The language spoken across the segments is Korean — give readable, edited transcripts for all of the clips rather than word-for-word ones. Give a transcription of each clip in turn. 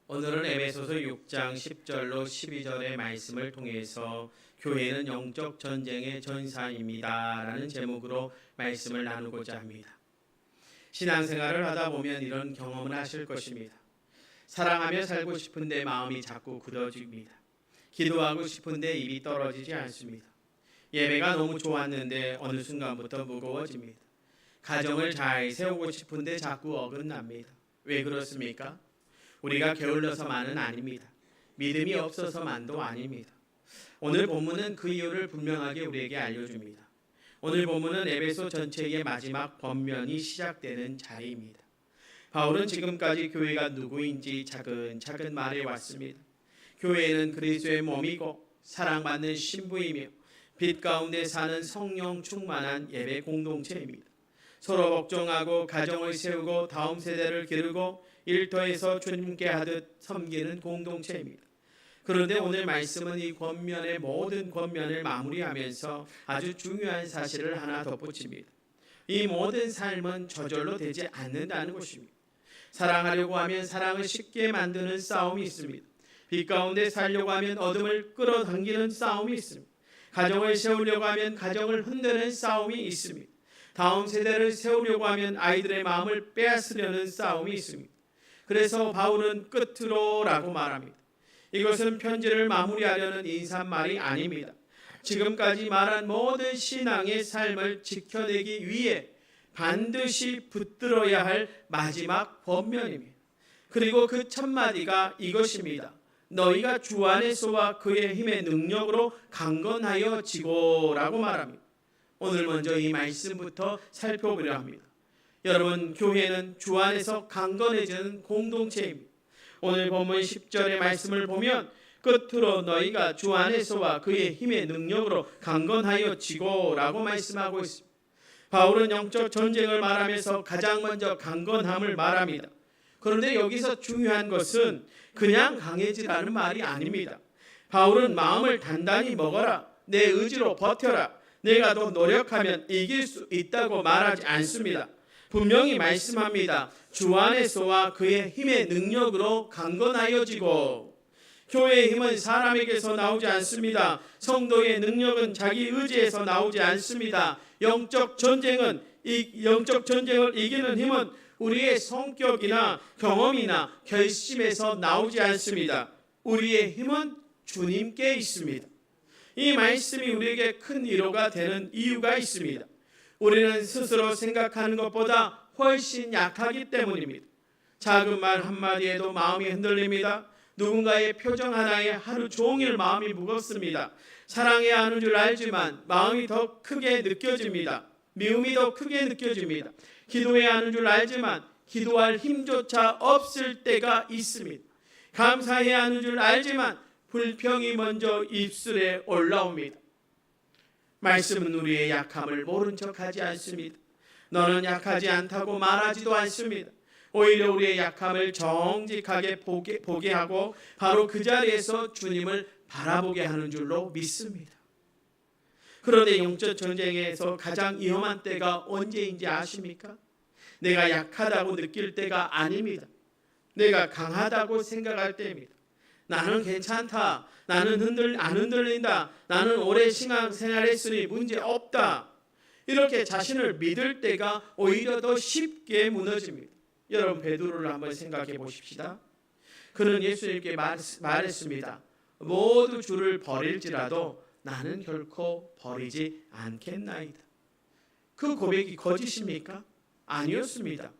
오늘은 에베소서 6장 10절로 12절의 말씀을 통해서 교회는 영적 전쟁의 전사입니다 라는 제목으로 말씀을 나누고자 합니다. 신앙생활을 하다 보면 이런 경험을 하실 것입니다. 사랑하며 살고 싶은데 마음이 자꾸 굳어집니다. 기도하고 싶은데 입이 떨어지지 않습니다. 예배가 너무 좋았는데 어느 순간부터 무거워집니다. 가정을 잘 세우고 싶은데 자꾸 어긋납니다. 왜 그렇습니까? 우리가 게을러서만은 아닙니다. 믿음이 없어서만도 아닙니다. 오늘 본문은 그 이유를 분명하게 우리에게 알려줍니다. 오늘 본문은 에베소 전체의 마지막 번면이 시작되는 자리입니다. 바울은 지금까지 교회가 누구인지 차근차근 말해왔습니다. 교회는 그리스도의 몸이고 사랑받는 신부이며 빛 가운데 사는 성령 충만한 예배 공동체입니다. 서로 복종하고 가정을 세우고 다음 세대를 기르고 일터에서 주님께 하듯 섬기는 공동체입니다. 그런데 오늘 말씀은 이 권면의 모든 권면을 마무리하면서 아주 중요한 사실을 하나 덧붙입니다. 이 모든 삶은 저절로 되지 않는다는 것입니다. 사랑하려고 하면 사랑을 쉽게 만드는 싸움이 있습니다. 빛 가운데 살려고 하면 어둠을 끌어당기는 싸움이 있습니다. 가정을 세우려고 하면 가정을 흔드는 싸움이 있습니다. 다음 세대를 세우려고 하면 아이들의 마음을 빼앗으려는 싸움이 있습니다. 그래서 바울은 끝으로라고 말합니다. 이것은 편지를 마무리하려는 인사말이 아닙니다. 지금까지 말한 모든 신앙의 삶을 지켜내기 위해 반드시 붙들어야 할 마지막 권면입니다. 그리고 그 첫 마디가 이것입니다. 너희가 주 안에서와 그의 힘의 능력으로 강건하여지고라고 말합니다. 오늘 먼저 이 말씀부터 살펴보려 합니다. 여러분, 교회는 주 안에서 강건해지는 공동체입니다. 오늘 본문 10절의 말씀을 보면 끝으로 너희가 주 안에서와 그의 힘의 능력으로 강건하여지고라고 말씀하고 있습니다. 바울은 영적 전쟁을 말하면서 가장 먼저 강건함을 말합니다. 그런데 여기서 중요한 것은 그냥 강해지라는 말이 아닙니다. 바울은 마음을 단단히 먹어라, 내 의지로 버텨라, 내가 더 노력하면 이길 수 있다고 말하지 않습니다. 분명히 말씀합니다. 주 안에서와 그의 힘의 능력으로 강건하여지고. 교회의 힘은 사람에게서 나오지 않습니다. 성도의 능력은 자기 의지에서 나오지 않습니다. 영적 전쟁을 이기는 힘은 우리의 성격이나 경험이나 결심에서 나오지 않습니다. 우리의 힘은 주님께 있습니다. 이 말씀이 우리에게 큰 위로가 되는 이유가 있습니다. 우리는 스스로 생각하는 것보다 훨씬 약하기 때문입니다. 작은 말 한마디에도 마음이 흔들립니다. 누군가의 표정 하나에 하루 종일 마음이 무겁습니다. 사랑해야 하는 줄 알지만 마음이 더 크게 느껴집니다. 미움이 더 크게 느껴집니다. 기도해야 하는 줄 알지만 기도할 힘조차 없을 때가 있습니다. 감사해야 하는 줄 알지만 불평이 먼저 입술에 올라옵니다. 말씀은 우리의 약함을 모른 척하지 않습니다. 너는 약하지 않다고 말하지도 않습니다. 오히려 우리의 약함을 정직하게 보게 하고 바로 그 자리에서 주님을 바라보게 하는 줄로 믿습니다. 그런데 영적 전쟁에서 가장 위험한 때가 언제인지 아십니까? 내가 약하다고 느낄 때가 아닙니다. 내가 강하다고 생각할 때입니다. 나는 괜찮다. 나는 안 흔들린다. 나는 오래 신앙생활했으니 문제 없다. 이렇게 자신을 믿을 때가 오히려 더 쉽게 무너집니다. 여러분, 베드로를 한번 생각해 보십시다. 그는 예수님께 말했습니다. 모두 주를 버릴지라도 나는 결코 버리지 않겠나이다. 그 고백이 거짓입니까? 아니었습니다.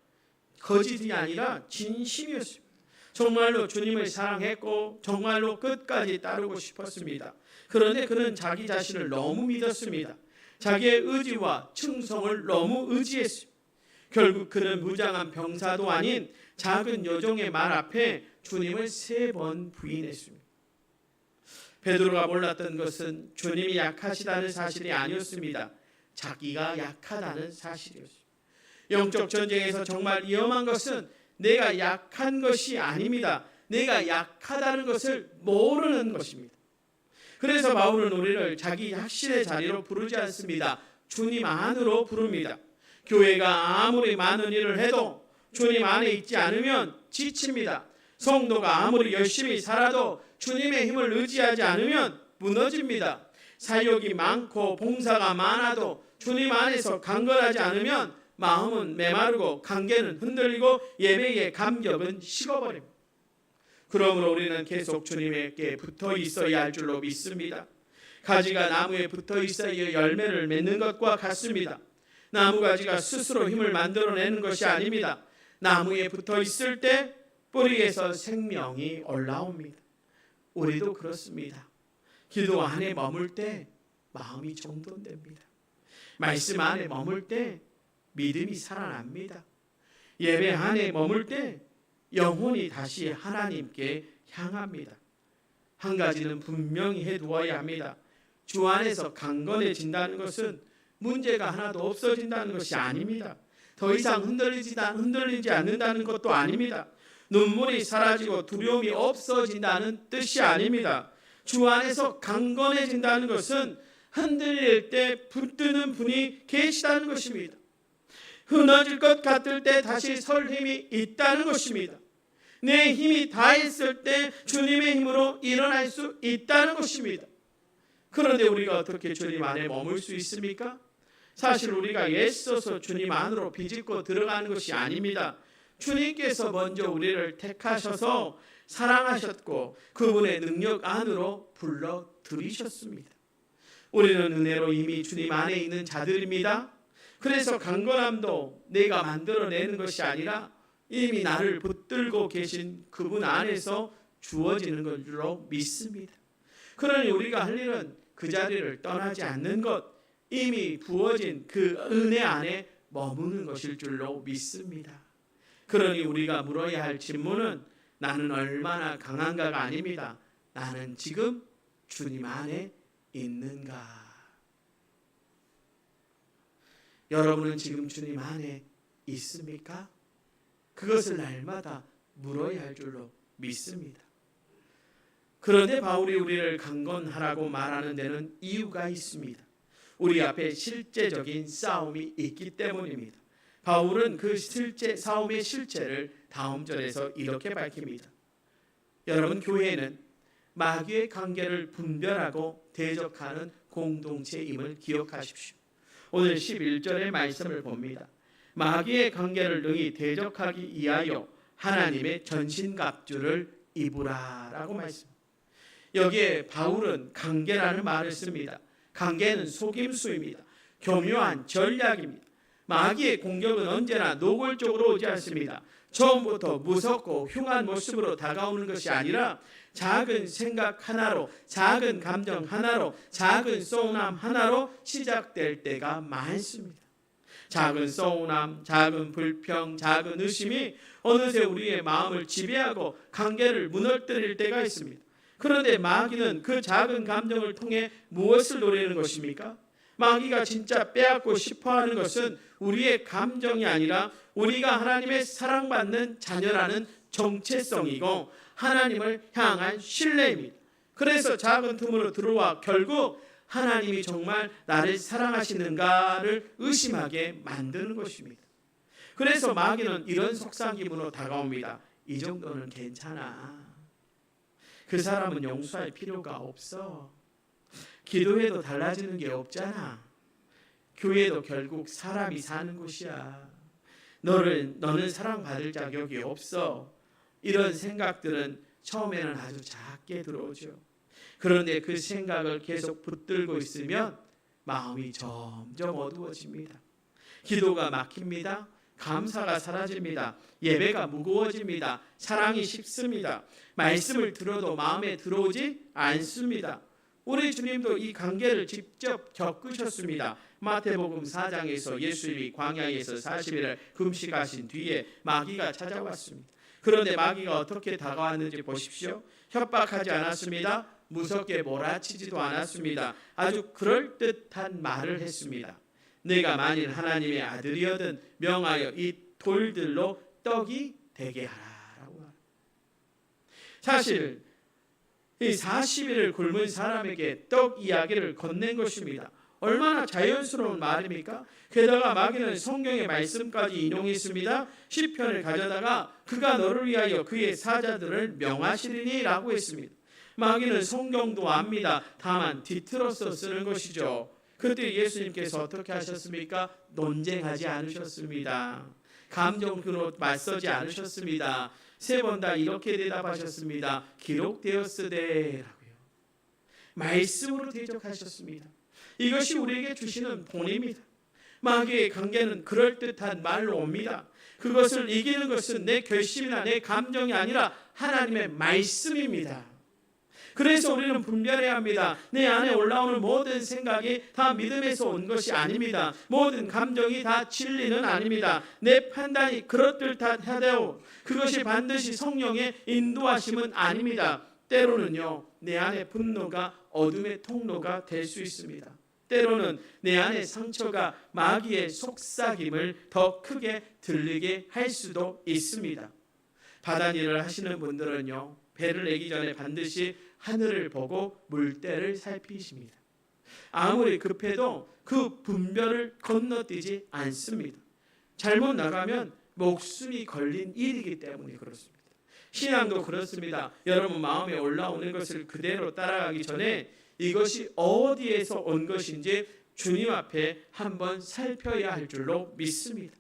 거짓이 아니라 진심이었습니다. 정말로 주님을 사랑했고 정말로 끝까지 따르고 싶었습니다. 그런데 그는 자기 자신을 너무 믿었습니다. 자기의 의지와 충성을 너무 의지했습니다. 결국 그는 무장한 병사도 아닌 작은 여종의 말 앞에 주님을 3번 부인했습니다. 베드로가 몰랐던 것은 주님이 약하시다는 사실이 아니었습니다. 자기가 약하다는 사실이었습니다. 영적 전쟁에서 정말 위험한 것은 내가 약한 것이 아닙니다. 내가 약하다는 것을 모르는 것입니다. 그래서 바울은 우리를 자기 확신의 자리로 부르지 않습니다. 주님 안으로 부릅니다. 교회가 아무리 많은 일을 해도 주님 안에 있지 않으면 지칩니다. 성도가 아무리 열심히 살아도 주님의 힘을 의지하지 않으면 무너집니다. 사역이 많고 봉사가 많아도 주님 안에서 강건하지 않으면 마음은 메마르고 관계는 흔들리고 예배의 감격은 식어버립니다. 그러므로 우리는 계속 주님에게 붙어 있어야 할 줄로 믿습니다. 가지가 나무에 붙어 있어야 열매를 맺는 것과 같습니다. 나무가지가 스스로 힘을 만들어내는 것이 아닙니다. 나무에 붙어 있을 때 뿌리에서 생명이 올라옵니다. 우리도 그렇습니다. 기도 안에 머물 때 마음이 정돈됩니다. 말씀 안에 머물 때 믿음이 살아납니다. 예배 안에 머물 때 영혼이 다시 하나님께 향합니다. 한 가지는 분명히 해두어야 합니다. 주 안에서 강건해진다는 것은 문제가 하나도 없어진다는 것이 아닙니다. 더 이상 흔들리지 않는다는 것도 아닙니다. 눈물이 사라지고 두려움이 없어진다는 뜻이 아닙니다. 주 안에서 강건해진다는 것은 흔들릴 때 붙드는 분이 계시다는 것입니다. 흐느질 것 같을 때 다시 설 힘이 있다는 것입니다. 내 힘이 다했을 때 주님의 힘으로 일어날 수 있다는 것입니다. 그런데 우리가 어떻게 주님 안에 머물 수 있습니까? 사실 우리가 애써서 주님 안으로 비집고 들어가는 것이 아닙니다. 주님께서 먼저 우리를 택하셔서 사랑하셨고 그분의 능력 안으로 불러들이셨습니다. 우리는 은혜로 이미 주님 안에 있는 자들입니다. 그래서 강건함도 내가 만들어내는 것이 아니라 이미 나를 붙들고 계신 그분 안에서 주어지는 걸로 믿습니다. 그러니 우리가 할 일은 그 자리를 떠나지 않는 것, 이미 부어진 그 은혜 안에 머무는 것일 줄로 믿습니다. 그러니 우리가 물어야 할 질문은 나는 얼마나 강한가가 아닙니다. 나는 지금 주님 안에 있는가? 여러분은 지금 주님 안에 있습니까? 그것을 날마다 물어야 할 줄로 믿습니다. 그런데 바울이 우리를 강건하라고 말하는 데는 이유가 있습니다. 우리 앞에 실제적인 싸움이 있기 때문입니다. 바울은 그 싸움의 실체를 다음 절에서 이렇게 밝힙니다. 여러분, 교회는 마귀의 관계를 분별하고 대적하는 공동체임을 기억하십시오. 오늘 11절의 말씀을 봅니다. 마귀의 관계를 능히 대적하기 위하여 하나님의 전신갑주를 입으라라고 말씀합니다. 여기에 바울은 관계라는 말을 씁니다. 관계는 속임수입니다. 교묘한 전략입니다. 마귀의 공격은 언제나 노골적으로 오지 않습니다. 처음부터 무섭고 흉한 모습으로 다가오는 것이 아니라 작은 생각 하나로, 작은 감정 하나로, 작은 서운함 하나로 시작될 때가 많습니다. 작은 서운함, 작은 불평, 작은 의심이 어느새 우리의 마음을 지배하고 관계를 무너뜨릴 때가 있습니다. 그런데 마귀는 그 작은 감정을 통해 무엇을 노리는 것입니까? 마귀가 진짜 빼앗고 싶어하는 것은 우리의 감정이 아니라 우리가 하나님의 사랑받는 자녀라는 정체성이고 하나님을 향한 신뢰입니다. 그래서 작은 틈으로 들어와 결국 하나님이 정말 나를 사랑하시는가를 의심하게 만드는 것입니다. 그래서 마귀는 이런 속삭임으로 다가옵니다. 이 정도는 괜찮아. 그 사람은 용서할 필요가 없어. 기도해도 달라지는 게 없잖아. 교회도 결국 사람이 사는 곳이야. 너는 사랑받을 자격이 없어. 이런 생각들은 처음에는 아주 작게 들어오죠. 그런데 그 생각을 계속 붙들고 있으면 마음이 점점 어두워집니다. 기도가 막힙니다. 감사가 사라집니다. 예배가 무거워집니다. 사랑이 식습니다. 말씀을 들어도 마음에 들어오지 않습니다. 우리 주님도 이 관계를 직접 겪으셨습니다. 마태복음 4장에서 예수님이 광야에서 40일을 금식하신 뒤에 마귀가 찾아왔습니다. 그런데 마귀가 어떻게 다가왔는지 보십시오. 협박하지 않았습니다. 무섭게 몰아치지도 않았습니다. 아주 그럴듯한 말을 했습니다. 내가 만일 하나님의 아들이거든 명하여 이 돌들로 떡이 되게 하라라고 말합니다. 사실 이 40일을 굶은 사람에게 떡 이야기를 건넨 것입니다. 얼마나 자연스러운 말입니까? 게다가 마귀는 성경의 말씀까지 인용했습니다. 시편을 가져다가 그가 너를 위하여 그의 사자들을 명하시리니 라고 했습니다. 마귀는 성경도 압니다. 다만 뒤틀어서 쓰는 것이죠. 그때 예수님께서 어떻게 하셨습니까? 논쟁하지 않으셨습니다. 감정으로 맞서지 않으셨습니다. 3번 다 이렇게 대답하셨습니다. 기록되었으되 라고요. 말씀으로 대적하셨습니다. 이것이 우리에게 주시는 본입니다. 마귀의 관계는 그럴듯한 말로 옵니다. 그것을 이기는 것은 내 결심이나 내 감정이 아니라 하나님의 말씀입니다. 그래서 우리는 분별해야 합니다. 내 안에 올라오는 모든 생각이 다 믿음에서 온 것이 아닙니다. 모든 감정이 다 진리는 아닙니다. 내 판단이 그럴듯하다고 그것이 반드시 성령의 인도하심은 아닙니다. 때로는요, 내 안에 분노가 어둠의 통로가 될 수 있습니다. 때로는 내 안에 상처가 마귀의 속삭임을 더 크게 들리게 할 수도 있습니다. 바다일을 하시는 분들은요, 배를 내기 전에 반드시 하늘을 보고 물때를 살피십니다. 아무리 급해도 그 분별을 건너뛰지 않습니다. 잘못 나가면 목숨이 걸린 일이기 때문에 그렇습니다. 신앙도 그렇습니다. 여러분 마음에 올라오는 것을 그대로 따라가기 전에 이것이 어디에서 온 것인지 주님 앞에 한번 살펴야 할 줄로 믿습니다.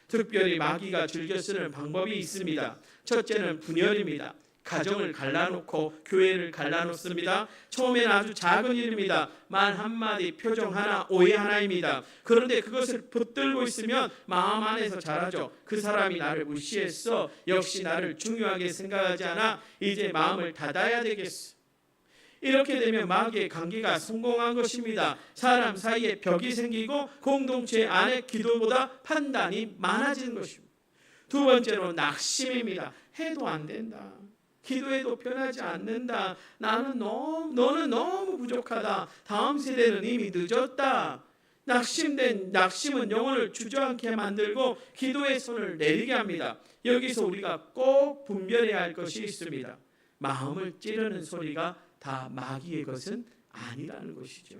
특별히 마귀가 즐겨 쓰는 방법이 있습니다. 첫째는 분열입니다. 가정을 갈라놓고 교회를 갈라놓습니다. 처음에는 아주 작은 일입니다. 말 한마디, 표정 하나, 오해 하나입니다. 그런데 그것을 붙들고 있으면 마음 안에서 자라죠. 그 사람이 나를 무시했어. 역시 나를 중요하게 생각하지 않아. 이제 마음을 닫아야 되겠어. 이렇게 되면 마귀의 관계가 성공한 것입니다. 사람 사이에 벽이 생기고 공동체 안에 기도보다 판단이 많아지는 것입니다. 두 번째로 낙심입니다. 해도 안 된다. 기도해도 변하지 않는다. 너는 너무 부족하다. 다음 세대는 이미 늦었다. 낙심은 영혼을 주저앉게 만들고 기도의 손을 내리게 합니다. 여기서 우리가 꼭 분별해야 할 것이 있습니다. 마음을 찌르는 소리가 다 마귀의 것은 아니라는 것이죠.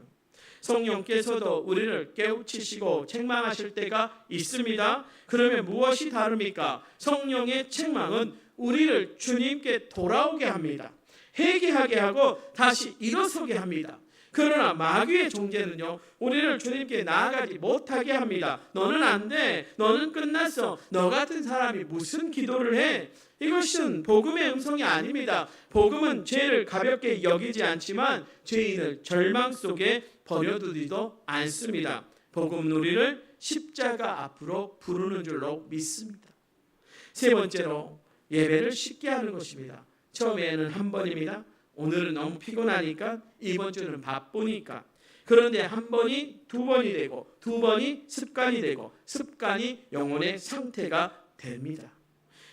성령께서도 우리를 깨우치시고 책망하실 때가 있습니다. 그러면 무엇이 다릅니까? 성령의 책망은 우리를 주님께 돌아오게 합니다. 회개하게 하고 다시 일어서게 합니다. 그러나 마귀의 존재는요, 우리를 주님께 나아가지 못하게 합니다. 너는 안 돼. 너는 끝났어. 너 같은 사람이 무슨 기도를 해? 이것은 복음의 음성이 아닙니다. 복음은 죄를 가볍게 여기지 않지만 죄인을 절망 속에 버려두지도 않습니다. 복음은 우리를 십자가 앞으로 부르는 줄로 믿습니다. 세 번째로 예배를 쉽게 하는 것입니다. 처음에는 한 번입니다. 오늘은 너무 피곤하니까, 이번 주는 바쁘니까. 그런데 한 번이 두 번이 되고, 두 번이 습관이 되고, 습관이 영혼의 상태가 됩니다.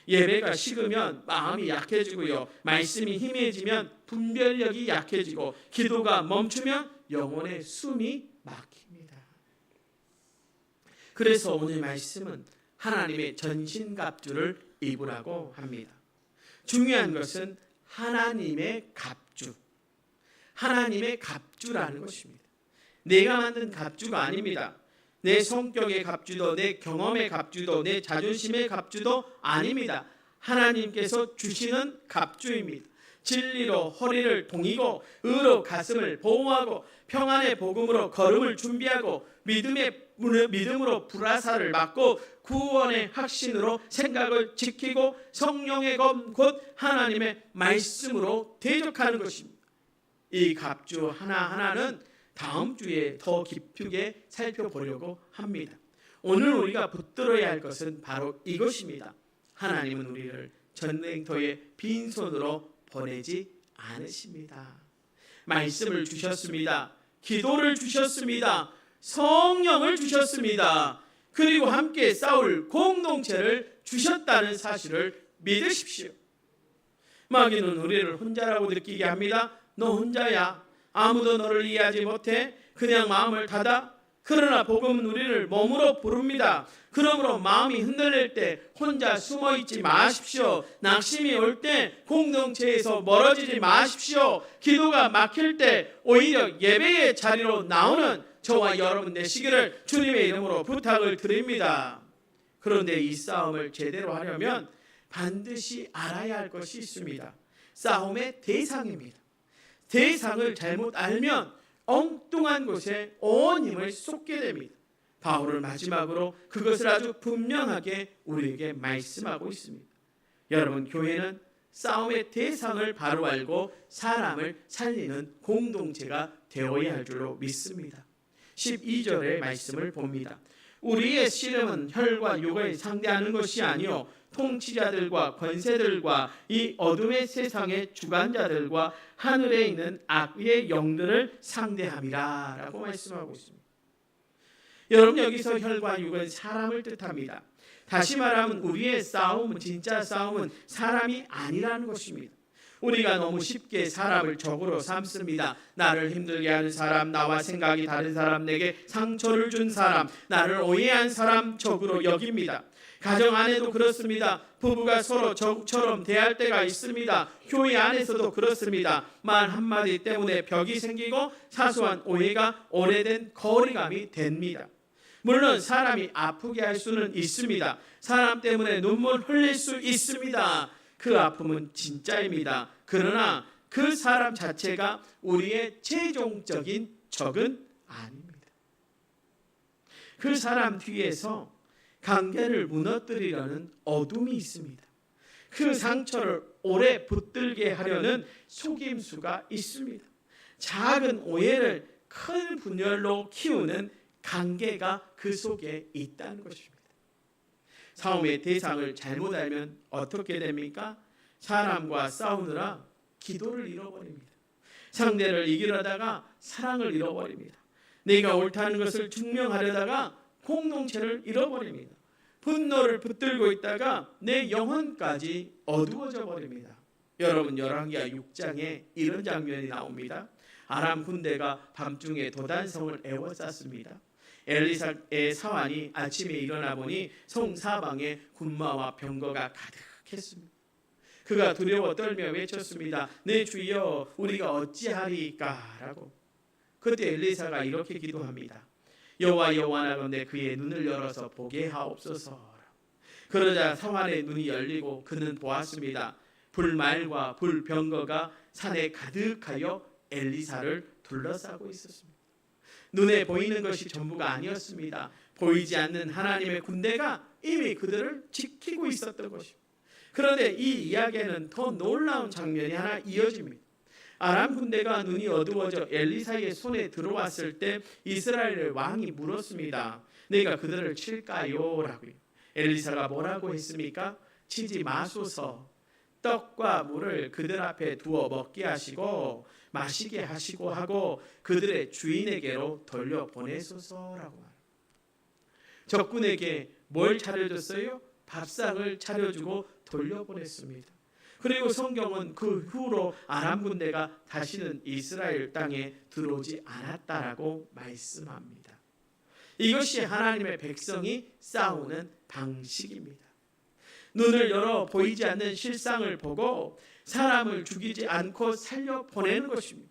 예배가 식으면 마음이 약해지고요, 말씀이 희미해지면 분별력이 약해지고, 기도가 멈추면 영혼의 숨이 막힙니다. 그래서 오늘 말씀은 하나님의 전신갑주를 입으라고 합니다. 중요한 것은 하나님의 갑주, 하나님의 갑주라는 것입니다. 내가 만든 갑주가 아닙니다. 내 성격의 갑주도, 내 경험의 갑주도, 내 자존심의 갑주도 아닙니다. 하나님께서 주시는 갑주입니다. 진리로 허리를 동이고, 의로 가슴을 보호하고, 평안의 복음으로 걸음을 준비하고, 믿음으로 불화살을 맞고, 구원의 확신으로 생각을 지키고, 성령의 검 곧 하나님의 말씀으로 대적하는 것입니다. 이 갑주 하나하나는 다음 주에 더 깊게 살펴보려고 합니다. 오늘 우리가 붙들어야 할 것은 바로 이것입니다. 하나님은 우리를 전쟁터에 빈손으로 보내지 않으십니다. 말씀을 주셨습니다. 기도를 주셨습니다. 성령을 주셨습니다. 그리고 함께 싸울 공동체를 주셨다는 사실을 믿으십시오. 마귀는 우리를 혼자라고 느끼게 합니다. 너 혼자야. 아무도 너를 이해하지 못해. 그냥 마음을 닫아. 그러나 복음은 우리를 몸으로 부릅니다. 그러므로 마음이 흔들릴 때 혼자 숨어있지 마십시오. 낙심이 올 때 공동체에서 멀어지지 마십시오. 기도가 막힐 때 오히려 예배의 자리로 나오는 저와 여러분 되시기를 주님의 이름으로 부탁을 드립니다. 그런데 이 싸움을 제대로 하려면 반드시 알아야 할 것이 있습니다. 싸움의 대상입니다. 대상을 잘못 알면 엉뚱한 곳에 온 힘을 쏟게 됩니다. 바울은 마지막으로 그것을 아주 분명하게 우리에게 말씀하고 있습니다. 여러분, 교회는 싸움의 대상을 바로 알고 사람을 살리는 공동체가 되어야 할 줄로 믿습니다. 12절의 말씀을 봅니다. 우리의 씨름은 혈과 육을 상대하는 것이 아니요 통치자들과 권세들과 이 어둠의 세상의 주관자들과 하늘에 있는 악의 영들을 상대함이라 라고 말씀하고 있습니다. 여러분, 여기서 혈과 육은 사람을 뜻합니다. 다시 말하면 우리의 싸움은, 진짜 싸움은 사람이 아니라는 것입니다. 우리가 너무 쉽게 사람을 적으로 삼습니다. 나를 힘들게 하는 사람, 나와 생각이 다른 사람, 내게 상처를 준 사람, 나를 오해한 사람 적으로 여깁니다. 가정 안에도 그렇습니다. 부부가 서로 적처럼 대할 때가 있습니다. 교회 안에서도 그렇습니다. 말 한마디 때문에 벽이 생기고 사소한 오해가 오래된 거리감이 됩니다. 물론 사람이 아프게 할 수는 있습니다. 사람 때문에 눈물 흘릴 수 있습니다. 그 아픔은 진짜입니다. 그러나 그 사람 자체가 우리의 최종적인 적은 아닙니다. 그 사람 뒤에서 관계를 무너뜨리려는 어둠이 있습니다. 그 상처를 오래 붙들게 하려는 속임수가 있습니다. 작은 오해를 큰 분열로 키우는 관계가 그 속에 있다는 것입니다. 싸움의 대상을 잘못 알면 어떻게 됩니까? 사람과 싸우느라 기도를 잃어버립니다. 상대를 이기려다가 사랑을 잃어버립니다. 내가 옳다는 것을 증명하려다가 공동체를 잃어버립니다. 분노를 붙들고 있다가 내 영혼까지 어두워져 버립니다. 여러분, 열왕기하 6장에 이런 장면이 나옵니다. 아람 군대가 밤중에 도단성을 에워쌌습니다. 엘리사의 사환이 아침에 일어나 보니 성 사방에 군마와 병거가 가득했습니다. 그가 두려워 떨며 외쳤습니다. 내 주여, 우리가 어찌하리까? 라고. 그때 엘리사가 이렇게 기도합니다. 여호와 여호와나건대 그의 눈을 열어서 보게 하옵소서. 그러자 사환의 눈이 열리고 그는 보았습니다. 불말과 불병거가 산에 가득하여 엘리사를 둘러싸고 있었습니다. 눈에 보이는 것이 전부가 아니었습니다. 보이지 않는 하나님의 군대가 이미 그들을 지키고 있었던 것입니다. 그런데 이 이야기에는 더 놀라운 장면이 하나 이어집니다. 아람 군대가 눈이 어두워져 엘리사의 손에 들어왔을 때 이스라엘의 왕이 물었습니다. 내가 그들을 칠까요? 라고요. 엘리사가 뭐라고 했습니까? 치지 마소서. 떡과 물을 그들 앞에 두어 먹게 하시고 마시게 하시고 하고 그들의 주인에게로 돌려보내소서라고 말합니다. 적군에게 뭘 차려줬어요? 밥상을 차려주고 돌려보냈습니다. 그리고 성경은 그 후로 아람 군대가 다시는 이스라엘 땅에 들어오지 않았다라고 말씀합니다. 이것이 하나님의 백성이 싸우는 방식입니다. 눈을 열어 보이지 않는 실상을 보고 사람을 죽이지 않고 살려보내는 것입니다.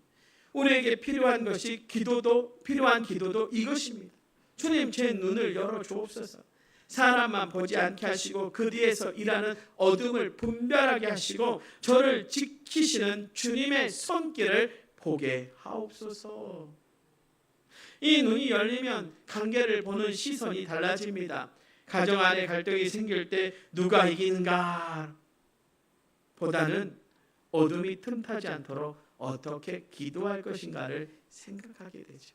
우리에게 필요한 것이 필요한 기도도 이것입니다. 주님, 제 눈을 열어 주옵소서. 사람만 보지 않게 하시고 그 뒤에서 일하는 어둠을 분별하게 하시고 저를 지키시는 주님의 손길을 보게 하옵소서. 이 눈이 열리면 관계를 보는 시선이 달라집니다. 가정 안에 갈등이 생길 때 누가 이기는가 보다는 어둠이 틈타지 않도록 어떻게 기도할 것인가를 생각하게 되죠.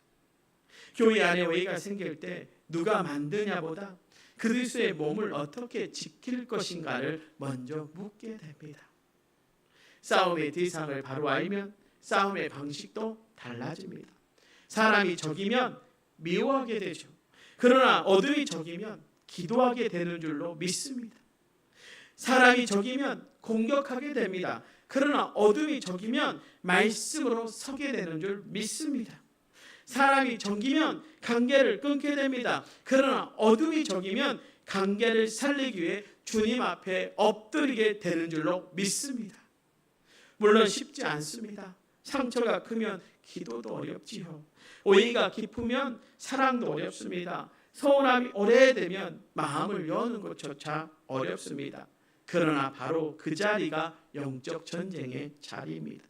교회 안에 오해가 생길 때 누가 만드냐보다 그리스도의 몸을 어떻게 지킬 것인가를 먼저 묻게 됩니다. 싸움의 대상을 바로 알면 싸움의 방식도 달라집니다. 사람이 적이면 미워하게 되죠. 그러나 어둠이 적이면 기도하게 되는 줄로 믿습니다. 사람이 적이면 공격하게 됩니다. 그러나 어둠이 적이면 말씀으로 서게 되는 줄 믿습니다. 사람이 적이면 관계를 끊게 됩니다. 그러나 어둠이 적이면 관계를 살리기 위해 주님 앞에 엎드리게 되는 줄로 믿습니다. 물론 쉽지 않습니다. 상처가 크면 기도도 어렵지요. 오해가 깊으면 사랑도 어렵습니다. 서운함이 오래되면 마음을 여는 것조차 어렵습니다. 그러나 바로 그 자리가 영적 전쟁의 자리입니다.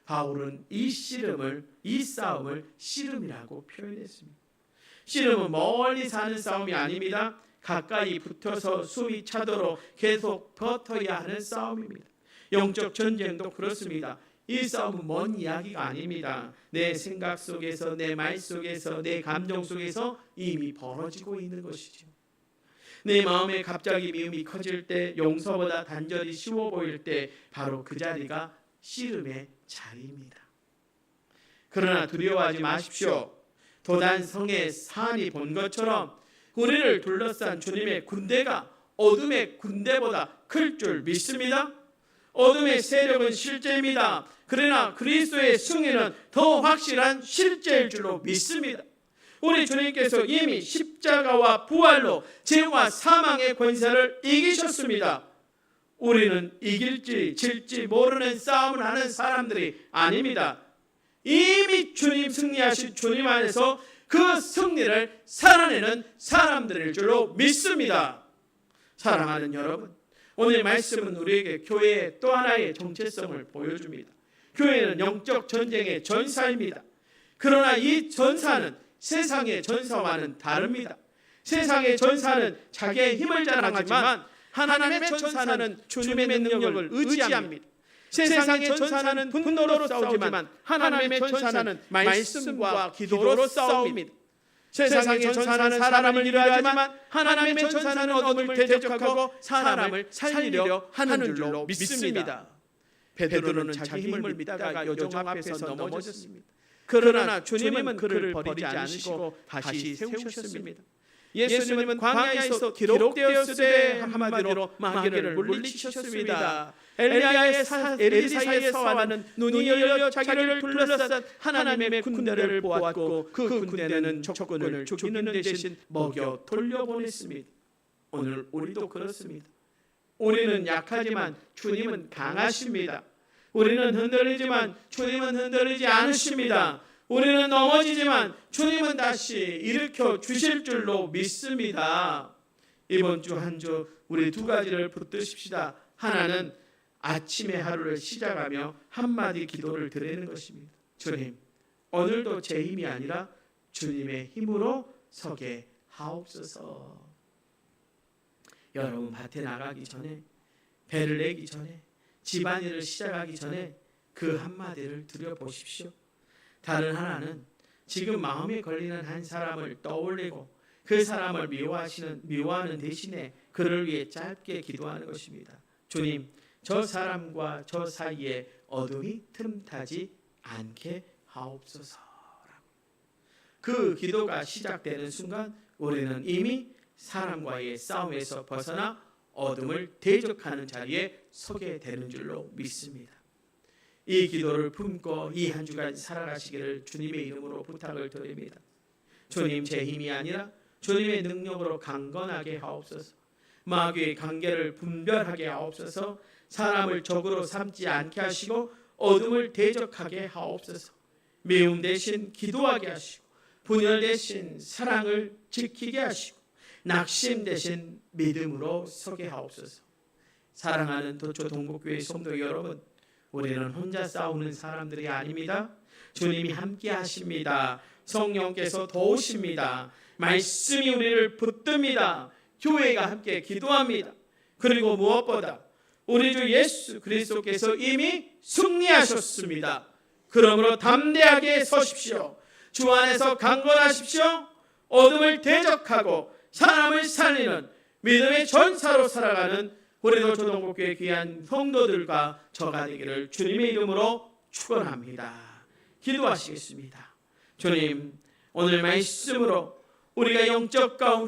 바울은 이 싸움을 씨름이라고 표현했습니다. 씨름은 멀리 사는 싸움이 아닙니다. 가까이 붙어서 숨이 차도록 계속 버텨야 하는 싸움입니다. 영적 전쟁도 그렇습니다. 이 싸움은 먼 이야기가 아닙니다. 내 생각 속에서, 내 말 속에서, 내 감정 속에서 이미 벌어지고 있는 것이죠. 내 마음에 갑자기 미움이 커질 때, 용서보다 단절이 쉬워 보일 때 바로 그 자리가 씨름의 자리입니다. 그러나 두려워하지 마십시오. 도단성의 산이 본 것처럼 우리를 둘러싼 주님의 군대가 어둠의 군대보다 클 줄 믿습니다. 어둠의 세력은 실제입니다. 그러나 그리스도의 승리는 더 확실한 실제일 줄로 믿습니다. 우리 주님께서 이미 십자가와 부활로 죄와 사망의 권세를 이기셨습니다. 우리는 이길지 질지 모르는 싸움을 하는 사람들이 아닙니다. 이미 주님 승리하신 주님 안에서 그 승리를 살아내는 사람들일 줄로 믿습니다. 사랑하는 여러분, 오늘 말씀은 우리에게 교회의 또 하나의 정체성을 보여줍니다. 교회는 영적 전쟁의 전사입니다. 그러나 이 전사는 세상의 전사와는 다릅니다. 세상의 전사는 자기의 힘을 자랑하지만 하나님의 전사는 주님의 능력을 의지합니다. 세상의 전사는 분노로 싸우지만 하나님의 전사는 말씀과 기도로 싸웁니다. 세상의 전사는 사람을 이해하지만 하나님의 전사는 어둠을 대적하고 사람을 살리려 하는 줄로 믿습니다. 베드로는 자기 힘을 믿다가 요정 앞에서 넘어졌습니다. 그러나 주님은 그를 버리지 않으시고 다시 세우셨습니다. 예수님은 광야에서 기록되었으되 한마디로 마귀를 물리치셨습니다. 엘리사의 사화는 눈이 열려 자기를 둘러싼 하나님의 군대를 보았고 그 군대는 적군을 죽이는 대신 먹여 돌려보냈습니다. 오늘 우리도 그렇습니다. 우리는 약하지만 주님은 강하십니다. 우리는 흔들리지만 주님은 흔들리지 않으십니다. 우리는 넘어지지만 주님은 다시 일으켜 주실 줄로 믿습니다. 이번 주 한 주 우리 두 가지를 붙드십시다. 하나는 아침의 하루를 시작하며 한마디 기도를 드리는 것입니다. 주님, 오늘도 제 힘이 아니라 주님의 힘으로 서게 하옵소서. 여러분, 밭에 나가기 전에, 배를 내기 전에, 집안일을 시작하기 전에 그 한마디를 드려보십시오. 다른 하나는 지금 마음에 걸리는 한 사람을 떠올리고 그 사람을 미워하는 대신에 그를 위해 짧게 기도하는 것입니다. 주님, 저 사람과 저 사이에 어둠이 틈타지 않게 하옵소서라고. 그 기도가 시작되는 순간 우리는 이미 사람과의 싸움에서 벗어나 어둠을 대적하는 자리에 서게 되는 줄로 믿습니다. 이 기도를 품고 이 한 주간 살아가시기를 주님의 이름으로 부탁을 드립니다. 주님, 제 힘이 아니라 주님의 능력으로 강건하게 하옵소서. 마귀의 관계를 분별하게 하옵소서. 사람을 적으로 삼지 않게 하시고 어둠을 대적하게 하옵소서. 미움 대신 기도하게 하시고 분열 대신 사랑을 지키게 하시고 낙심 대신 믿음으로 서게 하옵소서. 사랑하는 도초 동국교회 성도 여러분, 우리는 혼자 싸우는 사람들이 아닙니다. 주님이 함께 하십니다. 성령께서 도우십니다. 말씀이 우리를 붙듭니다. 교회가 함께 기도합니다. 그리고 무엇보다 우리 주 예수 그리스도께서 이미 승리하셨습니다. 그러므로 담대하게 서십시오. 주 안에서 강건하십시오. 어둠을 대적하고 사람을 살리는 믿음의 전사로 살아가는 우리 도초동국교회 귀한 성도들과 저가 되기를 주님의 이름으로 축원합니다. 기도하시겠습니다. 주님, 오늘 말씀으로 우리가 영적 가운데